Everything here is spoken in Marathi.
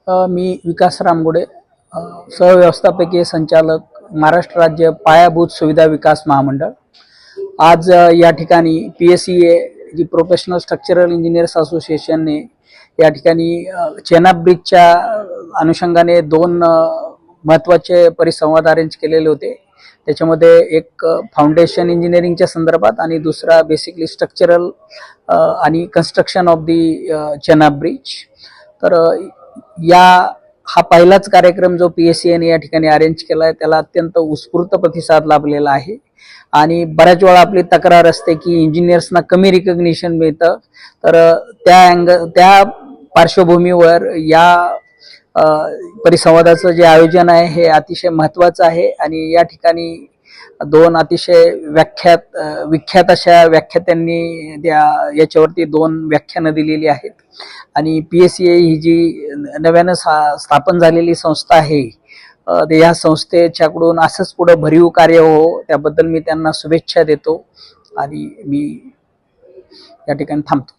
मी विकास रामगुडे, सहव्यवस्थापकीय संचालक, महाराष्ट्र राज्य पायाभूत सुविधा विकास महामंडळ। आज या ठिकाणी PSEA जी प्रोफेशनल स्ट्रक्चरल इंजिनियर्स असोसिएशनने या ठिकाणी चेनाब ब्रिजच्या अनुषंगाने दोन महत्त्वाचे परिसंवाद अरेंज केलेले होते। त्याच्यामध्ये एक फाउंडेशन इंजिनिअरिंगच्या संदर्भात आणि दुसरा बेसिकली स्ट्रक्चरल आणि construction of the Chenab bridge. तर हा पहिलाच कार्यक्रम जो PSEA ने या ठिकाणी अरेंज केला आहे त्याला अत्यंत उत्स्फूर्त प्रतिसाद लाभलेला आहे। आणि बऱ्याच वेळा आपली तक्रार असते की इंजिनियर्सना कमी रिकॉग्निशन मिळतं, तर त्या पार्श्वभूमीवर या परिसंवादाचं जे आयोजन आहे हे अतिशय महत्त्वाचं आहे। आणि या ठिकाणी दोन अतिशय विख्यात अशा व्याख्यात्यांनी याच्यावरती दोन व्याख्यानं दिलेली आहेत। आणि PSEA ही जी नव्यानं स्थापन झालेली संस्था आहे, या संस्थेच्याकडून असंच पुढे भरीव कार्य हो त्याबद्दल मी त्यांना शुभेच्छा देतो आणि मी या ठिकाणी थांबतो।